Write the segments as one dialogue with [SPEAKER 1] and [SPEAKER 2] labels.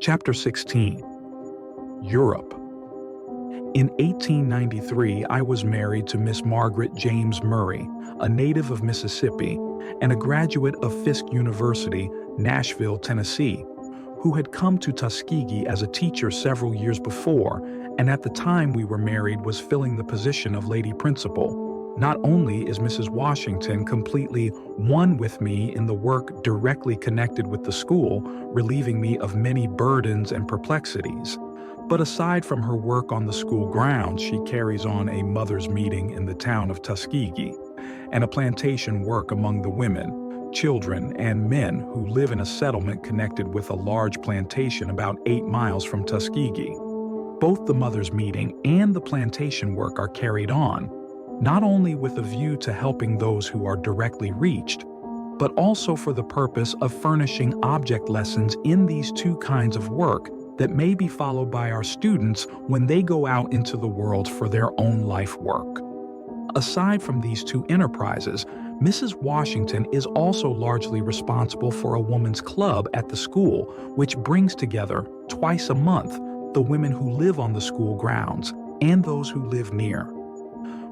[SPEAKER 1] Chapter 16. Europe. In 1893, I was married to Miss Margaret James Murray, a native of Mississippi and a graduate of Fisk University, Nashville, Tennessee, who had come to Tuskegee as a teacher several years before, and at the time we were married was filling the position of lady principal. Not only is Mrs. Washington completely one with me in the work directly connected with the school, relieving me of many burdens and perplexities, but aside from her work on the school grounds, she carries on a mothers' meeting in the town of Tuskegee and a plantation work among the women, children, and men who live in a settlement connected with a large plantation about 8 miles from Tuskegee. Both the mothers' meeting and the plantation work are carried on, not only with a view to helping those who are directly reached, but also for the purpose of furnishing object lessons in these two kinds of work that may be followed by our students when they go out into the world for their own life work. Aside from these two enterprises, Mrs. Washington is also largely responsible for a women's club at the school, which brings together, twice a month, the women who live on the school grounds and those who live near,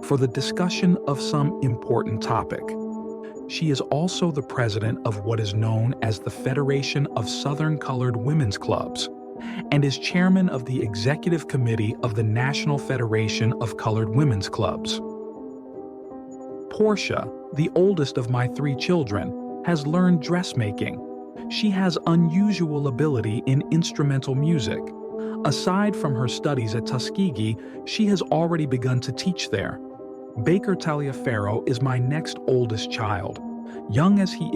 [SPEAKER 1] for the discussion of some important topic. She is also the president of what is known as the Federation of Southern Colored Women's Clubs, and is chairman of the executive committee of the National Federation of Colored Women's Clubs. Portia, the oldest of my 3 children, has learned dressmaking. She has unusual ability in instrumental music. Aside from her studies at Tuskegee, she has already begun to teach there. Baker Taliaferro is my next oldest child. Young as he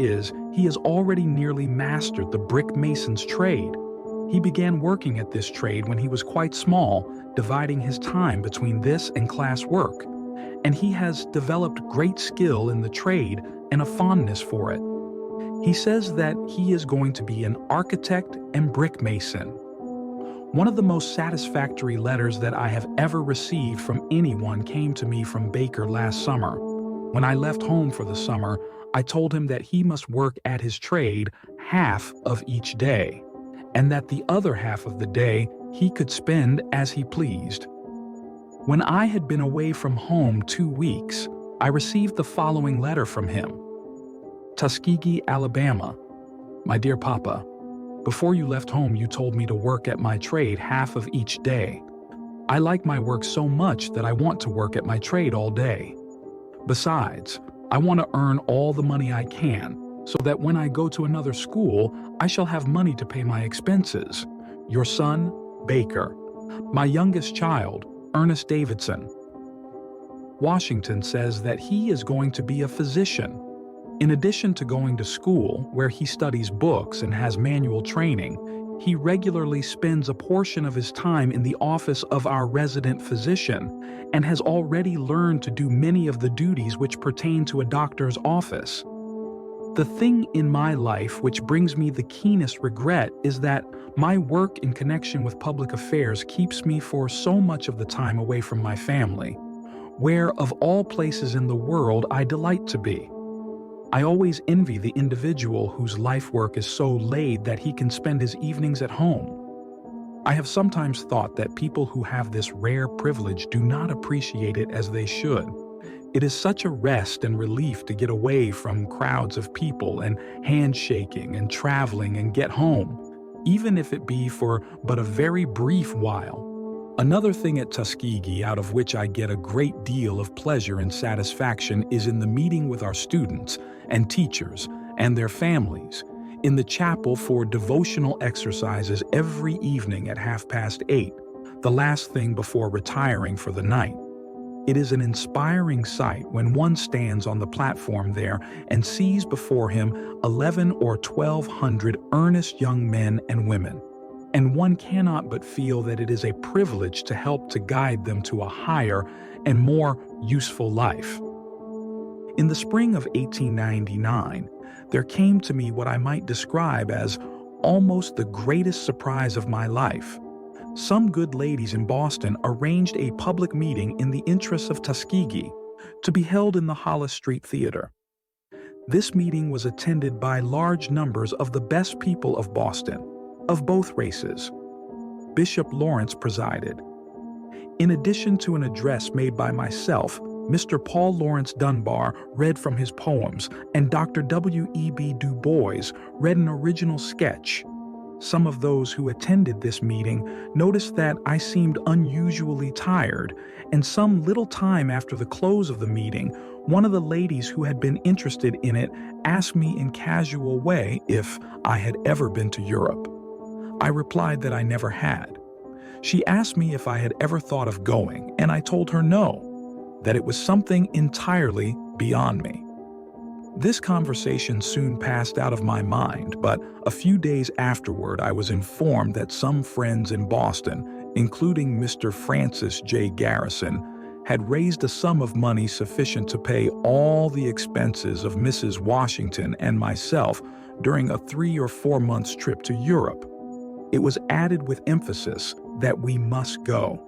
[SPEAKER 1] has already nearly mastered the brick mason's trade. He began working at this trade when he was quite small, dividing his time between this and class work, and he has developed great skill in the trade and a fondness for it. He says that he is going to be an architect and brick mason. One of the most satisfactory letters that I have ever received from anyone came to me from Baker last summer. When I left home for the summer, I told him that he must work at his trade half of each day, and that the other half of the day he could spend as he pleased. When I had been away from home 2 weeks, I received the following letter from him. Tuskegee, Alabama. My dear Papa, before you left home, you told me to work at my trade half of each day. I like my work so much that I want to work at my trade all day. Besides, I want to earn all the money I can, so that when I go to another school, I shall have money to pay my expenses. Your son, Baker. My youngest child, Ernest Davidson. Washington says that he is going to be a physician. In addition to going to school, where he studies books and has manual training, he regularly spends a portion of his time in the office of our resident physician and has already learned to do many of the duties which pertain to a doctor's office. The thing in my life which brings me the keenest regret is that my work in connection with public affairs keeps me for so much of the time away from my family, where of all places in the world I delight to be. I always envy the individual whose life work is so laid that he can spend his evenings at home. I have sometimes thought that people who have this rare privilege do not appreciate it as they should. It is such a rest and relief to get away from crowds of people and handshaking and traveling and get home, even if it be for but a very brief while. Another thing at Tuskegee out of which I get a great deal of pleasure and satisfaction is in the meeting with our students and teachers and their families in the chapel for devotional exercises every evening at 8:30, the last thing before retiring for the night. It is an inspiring sight when one stands on the platform there and sees before him 11 or 1,200 earnest young men and women, and one cannot but feel that it is a privilege to help to guide them to a higher and more useful life. In the spring of 1899, there came to me what I might describe as almost the greatest surprise of my life. Some good ladies in Boston arranged a public meeting in the interests of Tuskegee to be held in the Hollis Street Theater. This meeting was attended by large numbers of the best people of Boston. of both races. Bishop Lawrence presided. In addition to an address made by myself, Mr. Paul Laurence Dunbar read from his poems, and Dr. W.E.B. Du Bois read an original sketch. Some of those who attended this meeting noticed that I seemed unusually tired, and some little time after the close of the meeting, one of the ladies who had been interested in it asked me in casual way if I had ever been to Europe. I replied that I never had. She asked me if I had ever thought of going, and I told her no, that it was something entirely beyond me. This conversation soon passed out of my mind, but a few days afterward I was informed that some friends in Boston, including Mr. Francis J. Garrison, had raised a sum of money sufficient to pay all the expenses of Mrs. Washington and myself during a 3 or 4 months trip to Europe. It was added with emphasis that we must go.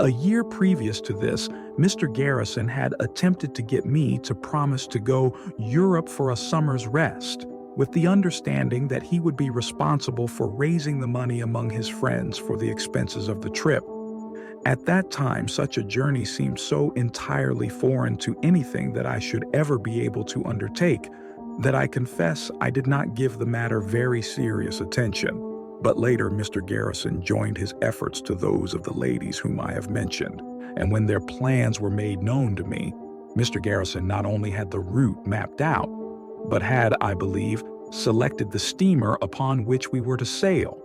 [SPEAKER 1] A year previous to this, Mr. Garrison had attempted to get me to promise to go Europe for a summer's rest, with the understanding that he would be responsible for raising the money among his friends for the expenses of the trip. At that time, such a journey seemed so entirely foreign to anything that I should ever be able to undertake that I confess I did not give the matter very serious attention. But later, Mr. Garrison joined his efforts to those of the ladies whom I have mentioned, and when their plans were made known to me, Mr. Garrison not only had the route mapped out, but had, I believe, selected the steamer upon which we were to sail.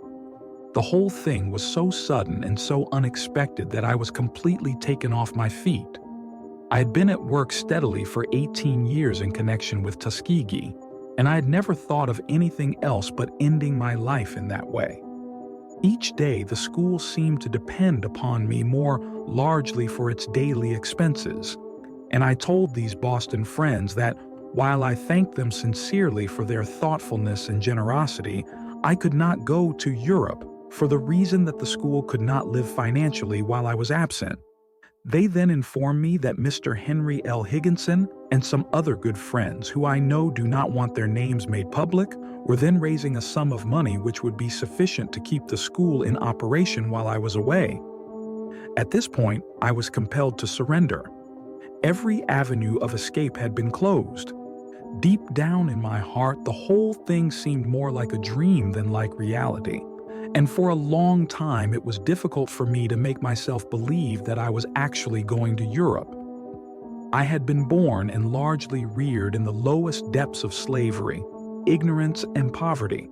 [SPEAKER 1] The whole thing was so sudden and so unexpected that I was completely taken off my feet. I had been at work steadily for 18 years in connection with Tuskegee, and I had never thought of anything else but ending my life in that way. Each day, the school seemed to depend upon me more largely for its daily expenses, and I told these Boston friends that, while I thanked them sincerely for their thoughtfulness and generosity, I could not go to Europe for the reason that the school could not live financially while I was absent. They then informed me that Mr. Henry L. Higginson and some other good friends who I know do not want their names made public were then raising a sum of money which would be sufficient to keep the school in operation while I was away. At this point, I was compelled to surrender. Every avenue of escape had been closed. Deep down in my heart, the whole thing seemed more like a dream than like reality. And for a long time, it was difficult for me to make myself believe that I was actually going to Europe. I had been born and largely reared in the lowest depths of slavery, ignorance, and poverty.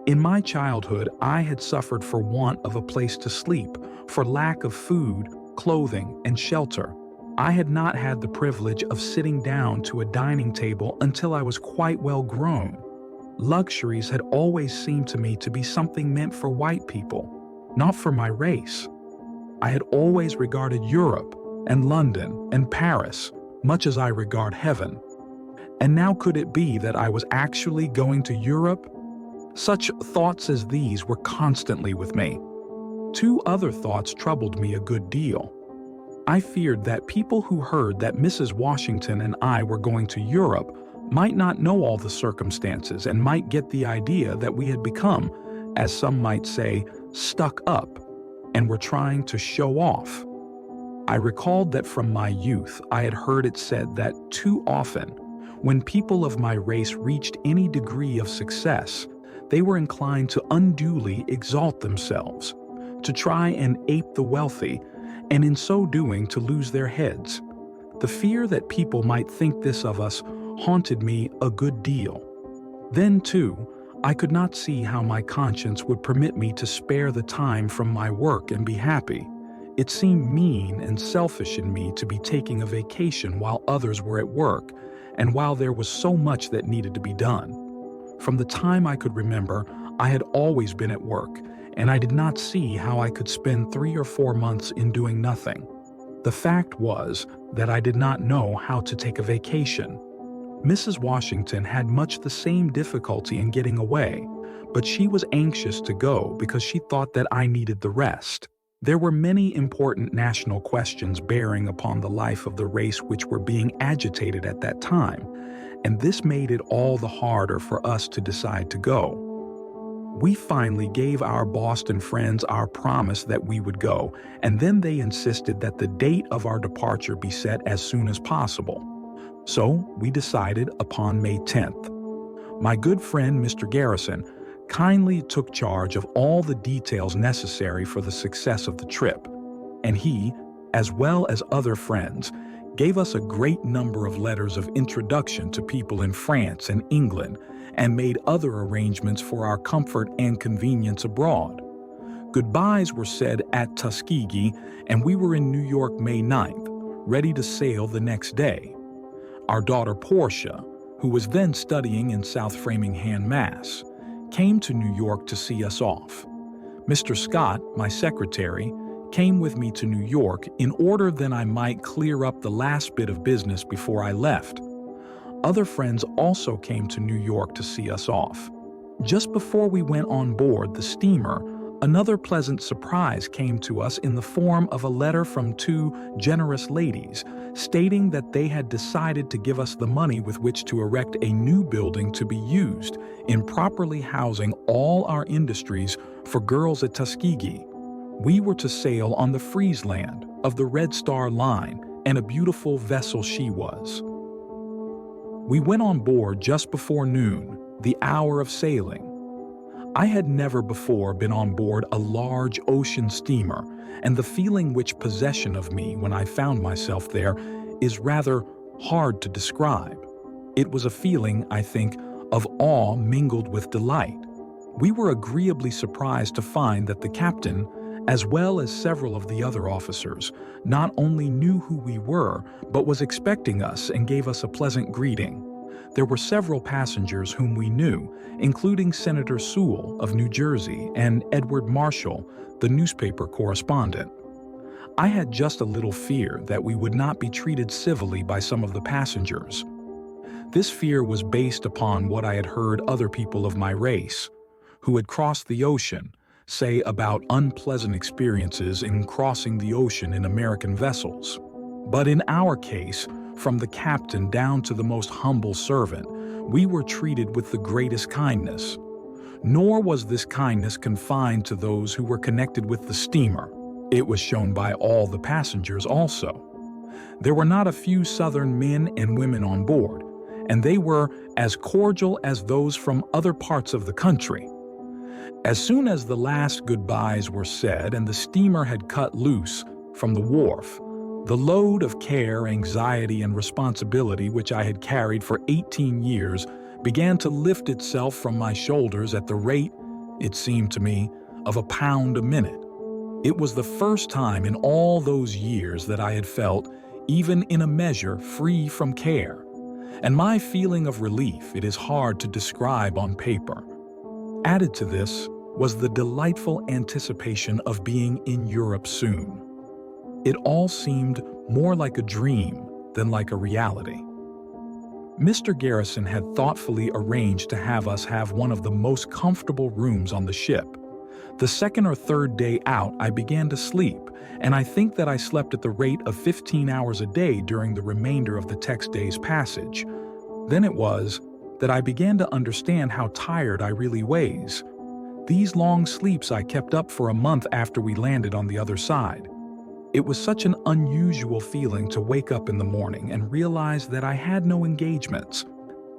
[SPEAKER 1] In my childhood, I had suffered for want of a place to sleep, for lack of food, clothing, and shelter. I had not had the privilege of sitting down to a dining table until I was quite well grown. Luxuries had always seemed to me to be something meant for white people, not for my race. I had always regarded Europe and London and Paris much as I regard heaven. And now could it be that I was actually going to Europe? Such thoughts as these were constantly with me. Two other thoughts troubled me a good deal. I feared that people who heard that Mrs. Washington and I were going to Europe might not know all the circumstances and might get the idea that we had become, as some might say, stuck up, and were trying to show off. I recalled that from my youth I had heard it said that too often, when people of my race reached any degree of success, they were inclined to unduly exalt themselves, to try and ape the wealthy, and in so doing to lose their heads. The fear that people might think this of us haunted me a good deal. Then, too, I could not see how my conscience would permit me to spare the time from my work and be happy. It seemed mean and selfish in me to be taking a vacation while others were at work, and while there was so much that needed to be done. From the time I could remember, I had always been at work, and I did not see how I could spend 3 or 4 months in doing nothing. The fact was that I did not know how to take a vacation. Mrs. Washington had much the same difficulty in getting away, but she was anxious to go because she thought that I needed the rest. There were many important national questions bearing upon the life of the race which were being agitated at that time, and this made it all the harder for us to decide to go. We finally gave our Boston friends our promise that we would go, and then they insisted that the date of our departure be set as soon as possible. So we decided upon May 10th. My good friend, Mr. Garrison, kindly took charge of all the details necessary for the success of the trip, and he, as well as other friends, gave us a great number of letters of introduction to people in France and England, and made other arrangements for our comfort and convenience abroad. Goodbyes were said at Tuskegee, and we were in New York May 9th, ready to sail the next day. Our daughter Portia, who was then studying in South Framingham, Mass., came to New York to see us off. Mr. Scott, my secretary, came with me to New York in order that I might clear up the last bit of business before I left. Other friends also came to New York to see us off. Just before we went on board the steamer, another pleasant surprise came to us in the form of a letter from two generous ladies stating that they had decided to give us the money with which to erect a new building to be used in properly housing all our industries for girls at Tuskegee. We were to sail on the Friesland of the Red Star Line, and a beautiful vessel she was. We went on board just before noon, the hour of sailing. I had never before been on board a large ocean steamer, and the feeling which possession of me when I found myself there is rather hard to describe. It was a feeling, I think, of awe mingled with delight. We were agreeably surprised to find that the captain, as well as several of the other officers, not only knew who we were, but was expecting us and gave us a pleasant greeting. There were several passengers whom we knew, including Senator Sewell of New Jersey and Edward Marshall, the newspaper correspondent. I had just a little fear that we would not be treated civilly by some of the passengers. This fear was based upon what I had heard other people of my race, who had crossed the ocean, say about unpleasant experiences in crossing the ocean in American vessels. But in our case, from the captain down to the most humble servant, we were treated with the greatest kindness. Nor was this kindness confined to those who were connected with the steamer. It was shown by all the passengers also. There were not a few Southern men and women on board, and they were as cordial as those from other parts of the country. As soon as the last goodbyes were said and the steamer had cut loose from the wharf, the load of care, anxiety, and responsibility which I had carried for 18 years began to lift itself from my shoulders at the rate, it seemed to me, of £1 a minute. It was the first time in all those years that I had felt, even in a measure, free from care. And my feeling of relief it is hard to describe on paper. Added to this was the delightful anticipation of being in Europe soon. It all seemed more like a dream than like a reality. Mr. Garrison had thoughtfully arranged to have us have one of the most comfortable rooms on the ship. The second or third day out, I began to sleep, and I think that I slept at the rate of 15 hours a day during the remainder of the next day's passage. Then it was that I began to understand how tired I really was. These long sleeps I kept up for a month after we landed on the other side. It was such an unusual feeling to wake up in the morning and realize that I had no engagements,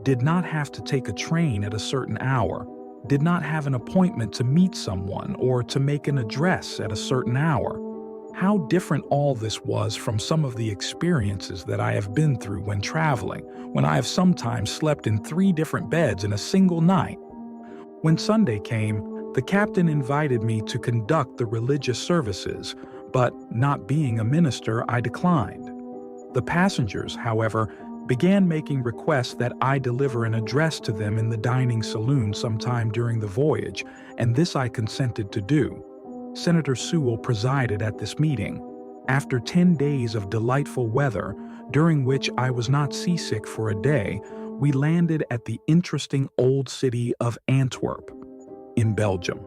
[SPEAKER 1] did not have to take a train at a certain hour, did not have an appointment to meet someone or to make an address at a certain hour. How different all this was from some of the experiences that I have been through when traveling, when I have sometimes slept in 3 different beds in a single night. When Sunday came, the captain invited me to conduct the religious services, but not being a minister, I declined. The passengers, however, began making requests that I deliver an address to them in the dining saloon sometime during the voyage, and this I consented to do. Senator Sewell presided at this meeting. After 10 days of delightful weather, during which I was not seasick for a day, we landed at the interesting old city of Antwerp, in Belgium.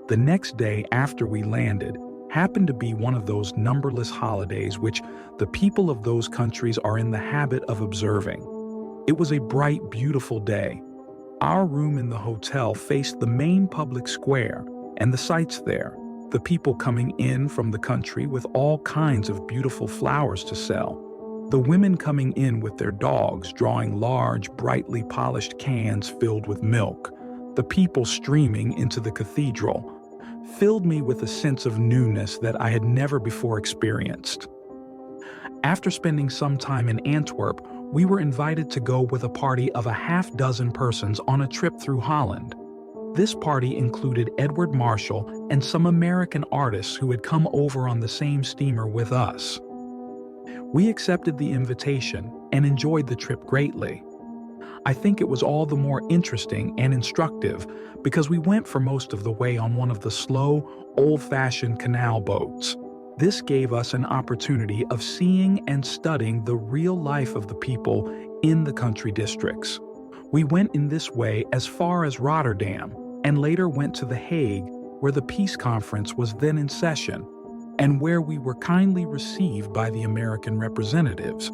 [SPEAKER 1] The next day after we landed happened to be one of those numberless holidays which the people of those countries are in the habit of observing. It was a bright, beautiful day. Our room in the hotel faced the main public square and the sights there, the people coming in from the country with all kinds of beautiful flowers to sell, the women coming in with their dogs drawing large, brightly polished cans filled with milk, the people streaming into the cathedral, filled me with a sense of newness that I had never before experienced. After spending some time in Antwerp, we were invited to go with a party of a half-dozen persons on a trip through Holland. This party included Edward Marshall and some American artists who had come over on the same steamer with us. We accepted the invitation and enjoyed the trip greatly. I think it was all the more interesting and instructive because we went for most of the way on one of the slow, old-fashioned canal boats. This gave us an opportunity of seeing and studying the real life of the people in the country districts. We went in this way as far as Rotterdam and later went to The Hague, where the peace conference was then in session and where we were kindly received by the American representatives.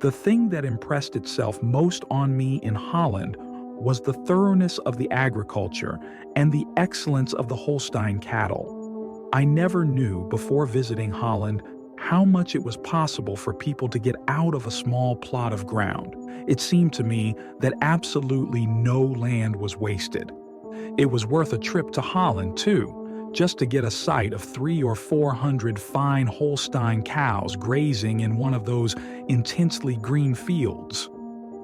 [SPEAKER 1] The thing that impressed itself most on me in Holland was the thoroughness of the agriculture and the excellence of the Holstein cattle. I never knew before visiting Holland how much it was possible for people to get out of a small plot of ground. It seemed to me that absolutely no land was wasted. It was worth a trip to Holland, too, just to get a sight of 300 or 400 fine Holstein cows grazing in one of those intensely green fields.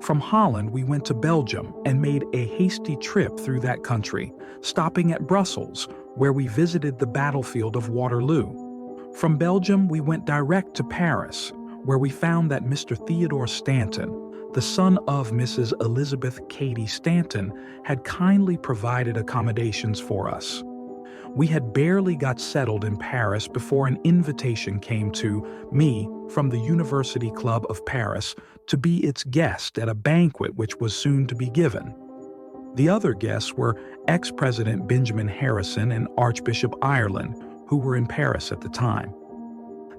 [SPEAKER 1] From Holland, we went to Belgium and made a hasty trip through that country, stopping at Brussels, where we visited the battlefield of Waterloo. From Belgium, we went direct to Paris, where we found that Mr. Theodore Stanton, the son of Mrs. Elizabeth Cady Stanton, had kindly provided accommodations for us. We had barely got settled in Paris before an invitation came to me from the University Club of Paris to be its guest at a banquet which was soon to be given. The other guests were ex-President Benjamin Harrison and Archbishop Ireland, who were in Paris at the time.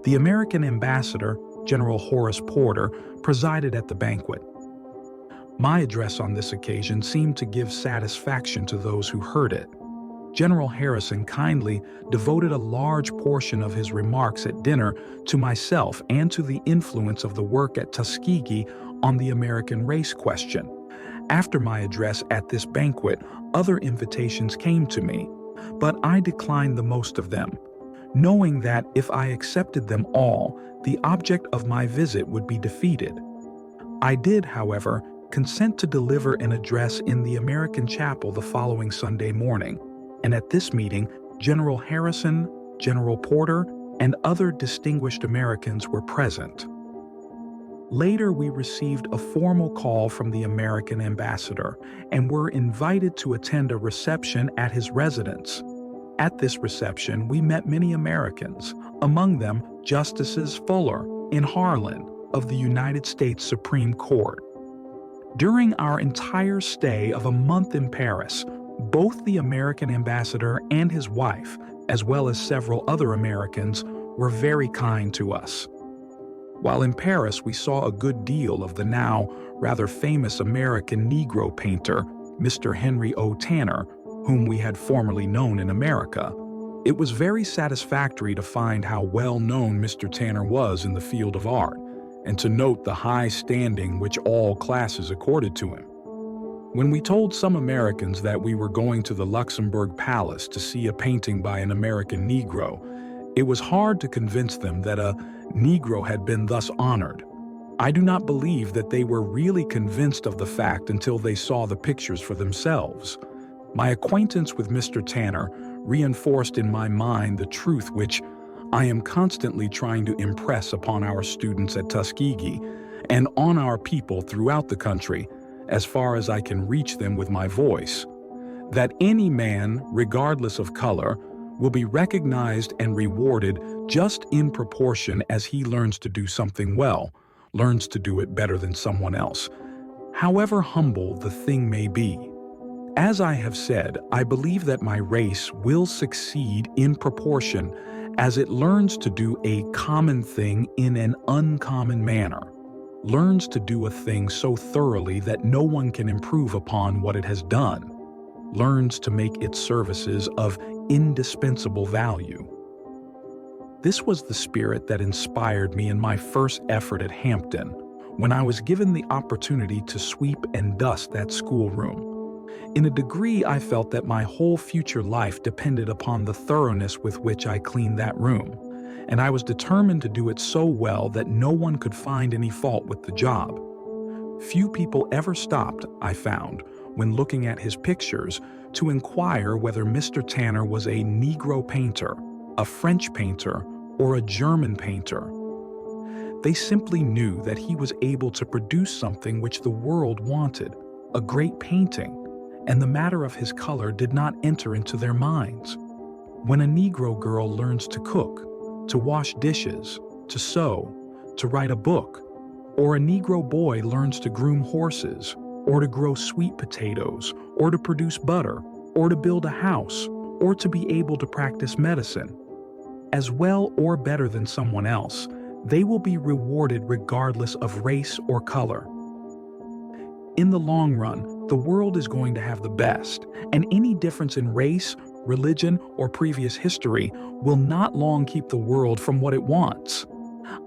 [SPEAKER 1] The American ambassador, General Horace Porter, presided at the banquet. My address on this occasion seemed to give satisfaction to those who heard it. General Harrison kindly devoted a large portion of his remarks at dinner to myself and to the influence of the work at Tuskegee on the American race question. After my address at this banquet, other invitations came to me, but I declined the most of them, knowing that if I accepted them all, the object of my visit would be defeated. I did, however, consent to deliver an address in the American chapel the following Sunday morning, and at this meeting, General Harrison, General Porter, and other distinguished Americans were present. Later, we received a formal call from the American ambassador and were invited to attend a reception at his residence. At this reception, we met many Americans, among them Justices Fuller and Harlan of the United States Supreme Court. During our entire stay of a month in Paris, both the American ambassador and his wife, as well as several other Americans, were very kind to us. While in Paris, we saw a good deal of the now rather famous American Negro painter, Mr. Henry O. Tanner, whom we had formerly known in America. It was very satisfactory to find how well known Mr. Tanner was in the field of art, and to note the high standing which all classes accorded to him. When we told some Americans that we were going to the Luxembourg Palace to see a painting by an American Negro, it was hard to convince them that a Negro had been thus honored. I do not believe that they were really convinced of the fact until they saw the pictures for themselves. My acquaintance with Mr. Tanner reinforced in my mind the truth which I am constantly trying to impress upon our students at Tuskegee and on our people throughout the country, as far as I can reach them with my voice, that any man, regardless of color, will be recognized and rewarded just in proportion as he learns to do something well, learns to do it better than someone else, however humble the thing may be. As I have said, I believe that my race will succeed in proportion as it learns to do a common thing in an uncommon manner, learns to do a thing so thoroughly that no one can improve upon what it has done, learns to make its services of indispensable value. This was the spirit that inspired me in my first effort at Hampton, when I was given the opportunity to sweep and dust that schoolroom. In a degree, I felt that my whole future life depended upon the thoroughness with which I cleaned that room, and I was determined to do it so well that no one could find any fault with the job. Few people ever stopped, I found, when looking at his pictures, to inquire whether Mr. Tanner was a Negro painter, a French painter, or a German painter. They simply knew that he was able to produce something which the world wanted, a great painting, and the matter of his color did not enter into their minds. When a Negro girl learns to cook, to wash dishes, to sew, to write a book, or a Negro boy learns to groom horses, or to grow sweet potatoes, or to produce butter, or to build a house, or to be able to practice medicine, as well or better than someone else, they will be rewarded regardless of race or color. In the long run, the world is going to have the best, and any difference in race, religion, or previous history will not long keep the world from what it wants.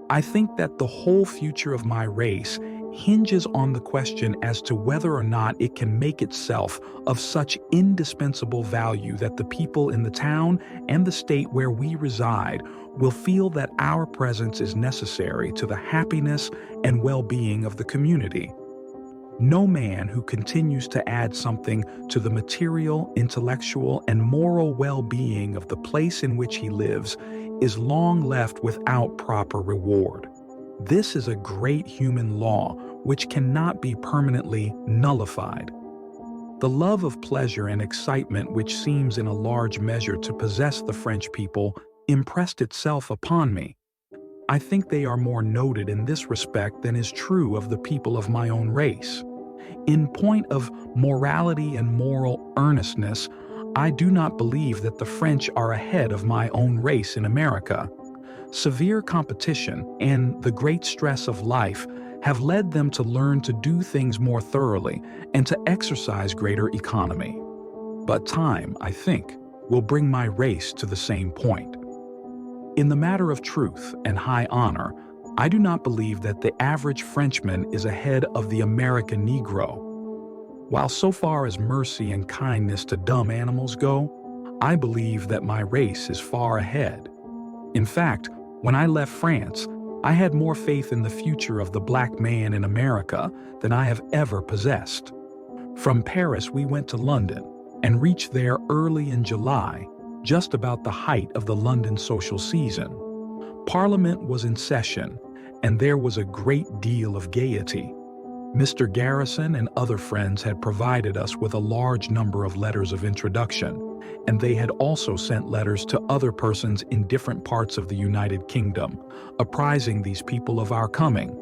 [SPEAKER 1] I think that the whole future of my race hinges on the question as to whether or not it can make itself of such indispensable value that the people in the town and the state where we reside will feel that our presence is necessary to the happiness and well-being of the community. No man who continues to add something to the material, intellectual, and moral well-being of the place in which he lives is long left without proper reward. This is a great human law which cannot be permanently nullified. The love of pleasure and excitement which seems in a large measure to possess the French people impressed itself upon me. I think they are more noted in this respect than is true of the people of my own race. In point of morality and moral earnestness, I do not believe that the French are ahead of my own race in America. Severe competition and the great stress of life have led them to learn to do things more thoroughly and to exercise greater economy. But time, I think, will bring my race to the same point. In the matter of truth and high honor, I do not believe that the average Frenchman is ahead of the American Negro. While so far as mercy and kindness to dumb animals go, I believe that my race is far ahead. In fact, when I left France, I had more faith in the future of the black man in America than I have ever possessed. From Paris, we went to London and reached there early in July, just about the height of the London social season. Parliament was in session, and there was a great deal of gaiety. Mr. Garrison and other friends had provided us with a large number of letters of introduction, and they had also sent letters to other persons in different parts of the United Kingdom, apprising these people of our coming.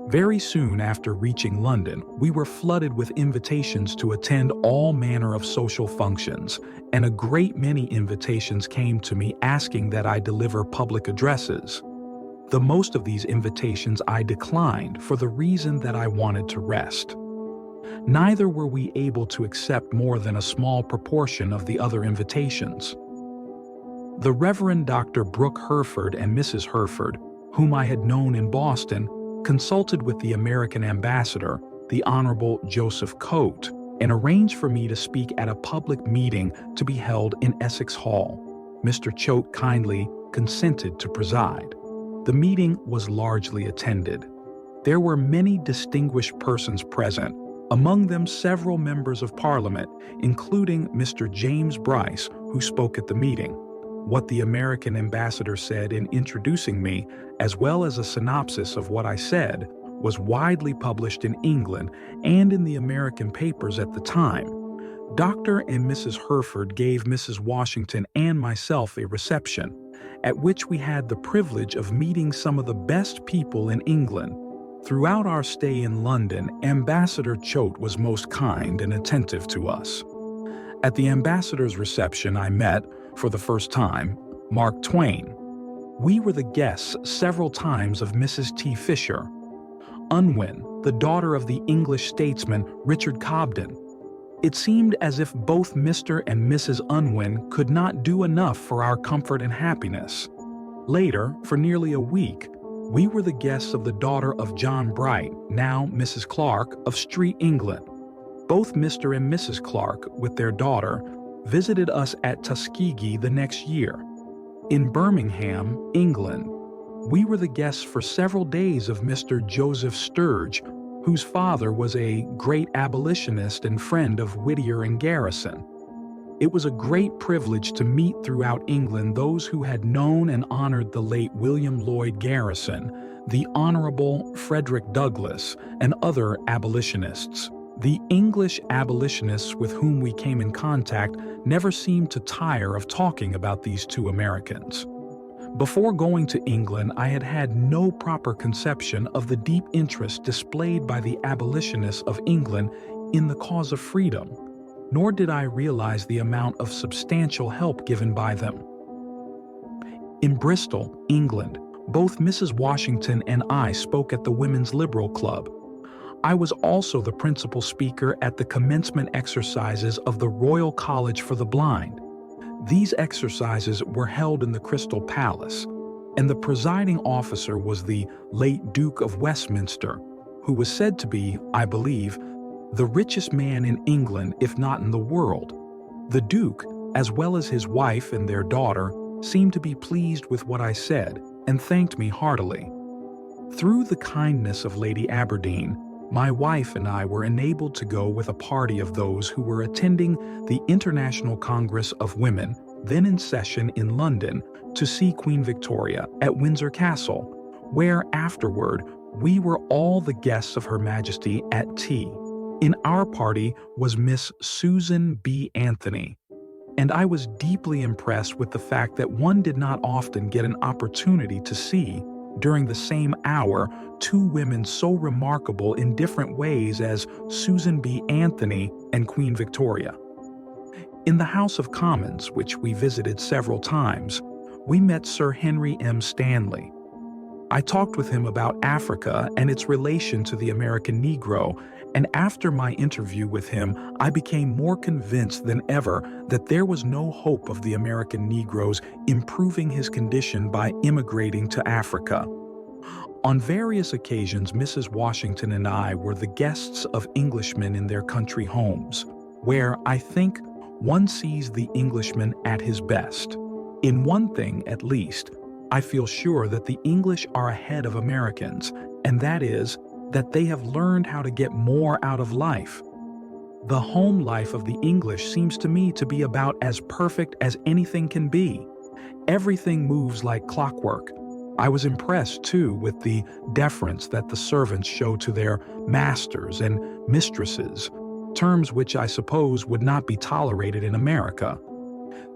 [SPEAKER 1] Very soon after reaching London, we were flooded with invitations to attend all manner of social functions, and a great many invitations came to me asking that I deliver public addresses. The most of these invitations I declined for the reason that I wanted to rest. Neither were we able to accept more than a small proportion of the other invitations. The Reverend Dr. Brooke Herford and Mrs. Herford, whom I had known in Boston, consulted with the American ambassador, the Honorable Joseph Coate, and arranged for me to speak at a public meeting to be held in Essex Hall. Mr. Choate kindly consented to preside. The meeting was largely attended. There were many distinguished persons present, among them several members of Parliament, including Mr. James Bryce, who spoke at the meeting. What the American ambassador said in introducing me, as well as a synopsis of what I said, was widely published in England and in the American papers at the time. Dr. and Mrs. Herford gave Mrs. Washington and myself a reception, at which we had the privilege of meeting some of the best people in England. Throughout our stay in London, Ambassador Choate was most kind and attentive to us. At the ambassador's reception, I met, for the first time, Mark Twain. We were the guests several times of Mrs. T. Fisher. Unwin, the daughter of the English statesman Richard Cobden. It seemed as if both Mr. and Mrs. Unwin could not do enough for our comfort and happiness. Later, for nearly a week, we were the guests of the daughter of John Bright, now Mrs. Clark, of Street, England. Both Mr. and Mrs. Clark, with their daughter, visited us at Tuskegee the next year. In Birmingham, England, we were the guests for several days of Mr. Joseph Sturge, whose father was a great abolitionist and friend of Whittier and Garrison. It was a great privilege to meet throughout England those who had known and honored the late William Lloyd Garrison, the Honorable Frederick Douglass, and other abolitionists. The English abolitionists with whom we came in contact never seemed to tire of talking about these two Americans. Before going to England, I had had no proper conception of the deep interest displayed by the abolitionists of England in the cause of freedom, nor did I realize the amount of substantial help given by them. In Bristol, England, both Mrs. Washington and I spoke at the Women's Liberal Club. I was also the principal speaker at the commencement exercises of the Royal College for the Blind. These exercises were held in the Crystal Palace, and the presiding officer was the late Duke of Westminster, who was said to be, I believe, the richest man in England, if not in the world. The Duke, as well as his wife and their daughter, seemed to be pleased with what I said and thanked me heartily. Through the kindness of Lady Aberdeen, my wife and I were enabled to go with a party of those who were attending the International Congress of Women, then in session in London, to see Queen Victoria at Windsor Castle, where afterward we were all the guests of Her Majesty at tea. In our party was Miss Susan B. Anthony, and I was deeply impressed with the fact that one did not often get an opportunity to see, during the same hour, two women so remarkable in different ways as Susan B. Anthony and Queen Victoria. In the House of Commons, which we visited several times, we met Sir Henry M. Stanley. I talked with him about Africa and its relation to the American Negro, and after my interview with him, I became more convinced than ever that there was no hope of the American Negro's improving his condition by immigrating to Africa. On various occasions, Mrs. Washington and I were the guests of Englishmen in their country homes, where, I think, one sees the Englishman at his best. In one thing, at least, I feel sure that the English are ahead of Americans, and that is, that they have learned how to get more out of life. The home life of the English seems to me to be about as perfect as anything can be. Everything moves like clockwork. I was impressed, too, with the deference that the servants show to their masters and mistresses, terms which I suppose would not be tolerated in America.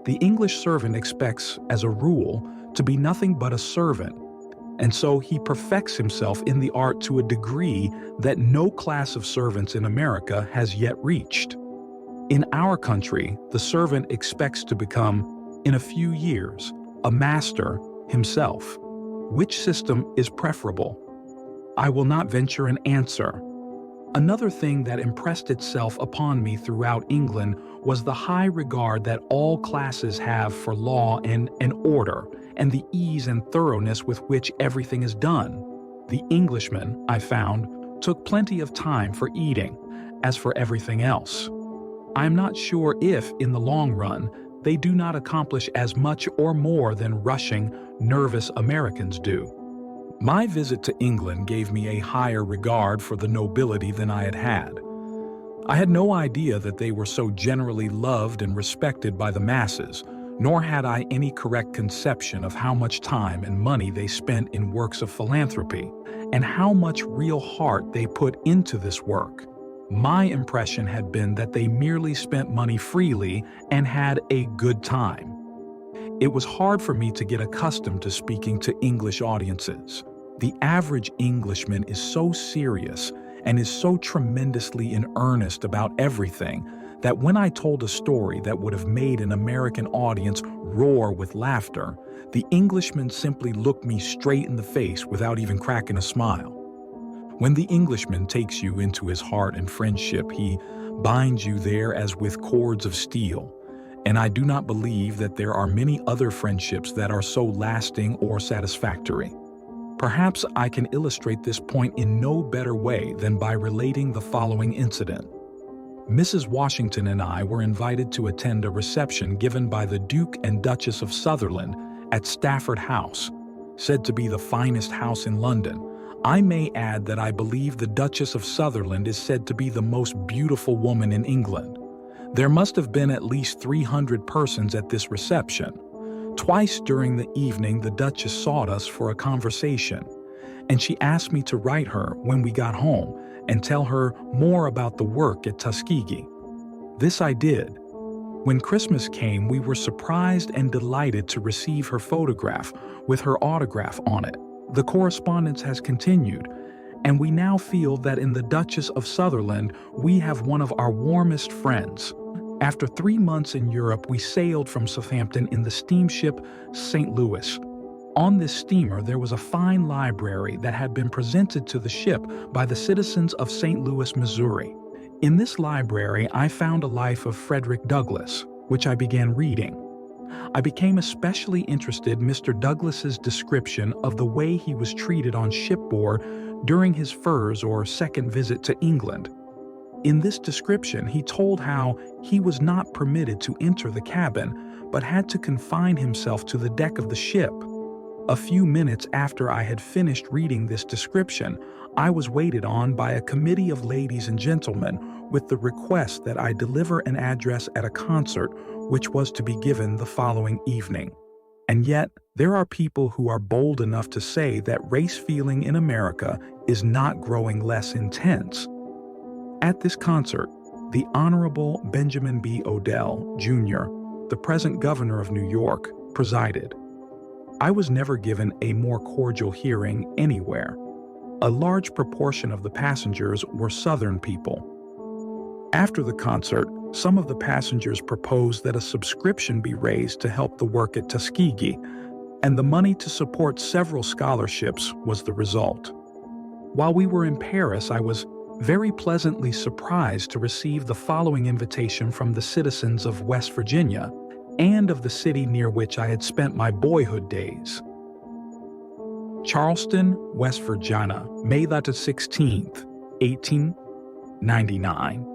[SPEAKER 1] The English servant expects, as a rule, to be nothing but a servant, and so he perfects himself in the art to a degree that no class of servants in America has yet reached. In our country, the servant expects to become, in a few years, a master himself. Which system is preferable? I will not venture an answer. Another thing that impressed itself upon me throughout England was the high regard that all classes have for law and order, and the ease and thoroughness with which everything is done. The Englishmen, I found, took plenty of time for eating, as for everything else. I am not sure if, in the long run, they do not accomplish as much or more than rushing, nervous Americans do. My visit to England gave me a higher regard for the nobility than I had had. I had no idea that they were so generally loved and respected by the masses, nor had I any correct conception of how much time and money they spent in works of philanthropy, and how much real heart they put into this work. My impression had been that they merely spent money freely and had a good time. It was hard for me to get accustomed to speaking to English audiences. The average Englishman is so serious and is so tremendously in earnest about everything that when I told a story that would have made an American audience roar with laughter, the Englishman simply looked me straight in the face without even cracking a smile. When the Englishman takes you into his heart and friendship, he binds you there as with cords of steel. And I do not believe that there are many other friendships that are so lasting or satisfactory. Perhaps I can illustrate this point in no better way than by relating the following incident. Mrs. Washington and I were invited to attend a reception given by the Duke and Duchess of Sutherland at Stafford House, said to be the finest house in London. I may add that I believe the Duchess of Sutherland is said to be the most beautiful woman in England. There must have been at least 300 persons at this reception. Twice during the evening the Duchess sought us for a conversation, and she asked me to write her when we got home and tell her more about the work at Tuskegee. This I did. When Christmas came, we were surprised and delighted to receive her photograph with her autograph on it. The correspondence has continued, and we now feel that in the Duchess of Sutherland we have one of our warmest friends. After 3 months in Europe, we sailed from Southampton in the steamship St. Louis. On this steamer, there was a fine library that had been presented to the ship by the citizens of St. Louis, Missouri. In this library, I found a life of Frederick Douglass, which I began reading. I became especially interested in Mr. Douglass's description of the way he was treated on shipboard during his first or second visit to England. In this description, he told how he was not permitted to enter the cabin, but had to confine himself to the deck of the ship. A few minutes after I had finished reading this description, I was waited on by a committee of ladies and gentlemen with the request that I deliver an address at a concert which was to be given the following evening. And yet, there are people who are bold enough to say that race feeling in America is not growing less intense. At this concert, the Honorable Benjamin B. Odell, Jr., the present governor of New York, presided. I was never given a more cordial hearing anywhere. A large proportion of the passengers were Southern people. After the concert, some of the passengers proposed that a subscription be raised to help the work at Tuskegee, and the money to support several scholarships was the result. While we were in Paris, I was very pleasantly surprised to receive the following invitation from the citizens of West Virginia and of the city near which I had spent my boyhood days. Charleston, West Virginia, May the 16th, 1899.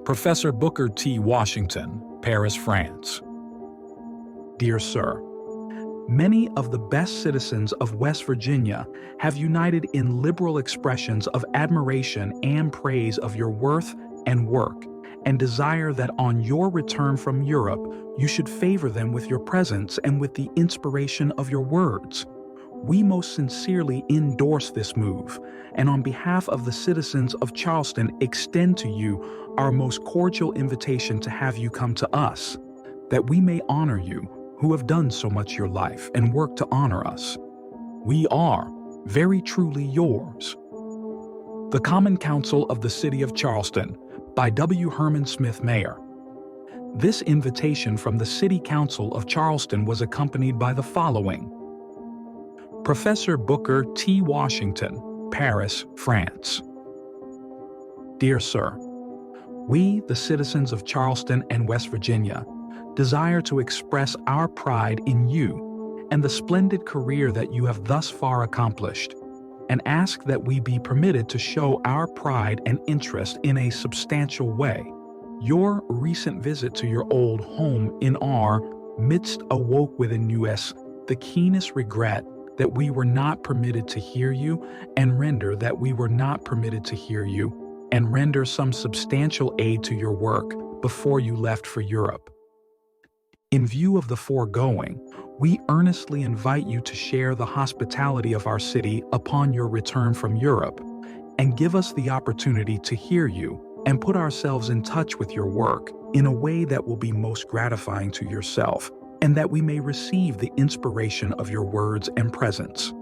[SPEAKER 1] Professor Booker T. Washington, Paris, France. Dear Sir, many of the best citizens of West Virginia have united in liberal expressions of admiration and praise of your worth and work, and desire that on your return from Europe you should favor them with your presence and with the inspiration of your words. We most sincerely endorse this move, and on behalf of the citizens of Charleston extend to you our most cordial invitation to have you come to us, that we may honor you, who have done so much your life and work to honor us. We are very truly yours. The Common Council of the City of Charleston, by W. Herman Smith, Mayor. This invitation from the City Council of Charleston was accompanied by the following. Professor Booker T. Washington, Paris, France. Dear Sir, we, the citizens of Charleston and West Virginia, desire to express our pride in you and the splendid career that you have thus far accomplished, and ask that we be permitted to show our pride and interest in a substantial way. Your recent visit to your old home in our midst awoke within us the keenest regret that we were not permitted to hear you, and render some substantial aid to your work before you left for Europe. In view of the foregoing, we earnestly invite you to share the hospitality of our city upon your return from Europe, and give us the opportunity to hear you and put ourselves in touch with your work in a way that will be most gratifying to yourself, and that we may receive the inspiration of your words and presence.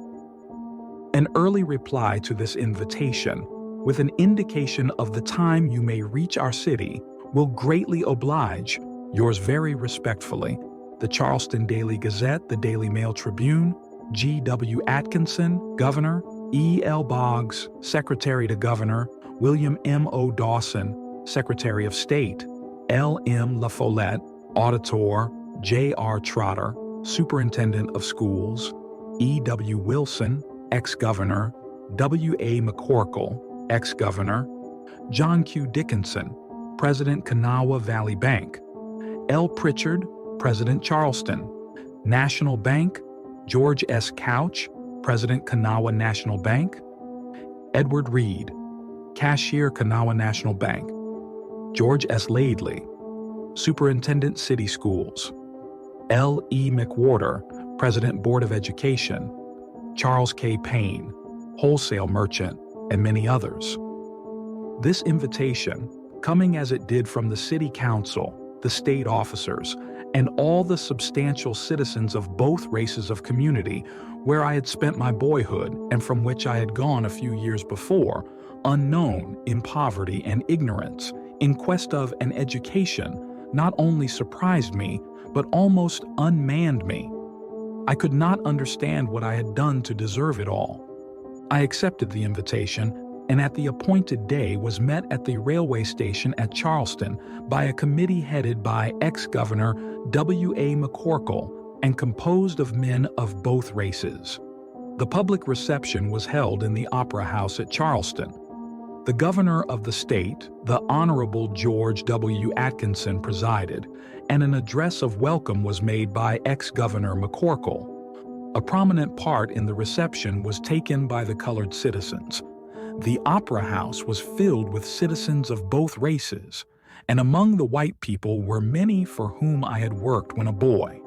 [SPEAKER 1] An early reply to this invitation, with an indication of the time you may reach our city, will greatly oblige. Yours very respectfully, the Charleston Daily Gazette, the Daily Mail Tribune, G.W. Atkinson, Governor, E. L. Boggs, Secretary to Governor; William M. O. Dawson, Secretary of State; L. M. La Follette, Auditor; J. R. Trotter, Superintendent of Schools; E. W. Wilson, ex-governor; W. A. McCorkle, ex-governor; John Q. Dickinson, President Kanawha Valley Bank; L. Pritchard, President Charleston; National Bank, George S. Couch, President Kanawha National Bank; Edward Reed, Cashier Kanawha National Bank; George S. Laidley, Superintendent City Schools; L. E. McWhorter, President Board of Education; Charles K. Payne, Wholesale Merchant, and many others. This invitation, coming as it did from the City Council, the state officers, and all the substantial citizens of both races of community where I had spent my boyhood and from which I had gone a few years before, unknown, in poverty and ignorance, in quest of an education, not only surprised me, but almost unmanned me. I could not understand what I had done to deserve it all. I accepted the invitation, and at the appointed day was met at the railway station at Charleston by a committee headed by ex-governor W. A. McCorkle and composed of men of both races. The public reception was held in the Opera House at Charleston. The governor of the state, the Honorable George W. Atkinson, presided, and an address of welcome was made by ex-governor McCorkle. A prominent part in the reception was taken by the colored citizens. The Opera House was filled with citizens of both races, and among the white people were many for whom I had worked when a boy.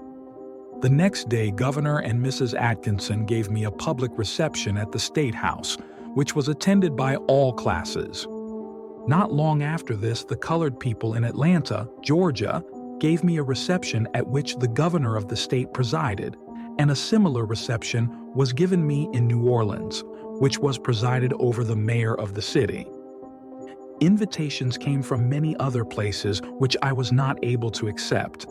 [SPEAKER 1] The next day, Governor and Mrs. Atkinson gave me a public reception at the State House, which was attended by all classes. Not long after this, the colored people in Atlanta, Georgia, gave me a reception at which the governor of the state presided, and a similar reception was given me in New Orleans, which was presided over the mayor of the city. Invitations came from many other places which I was not able to accept,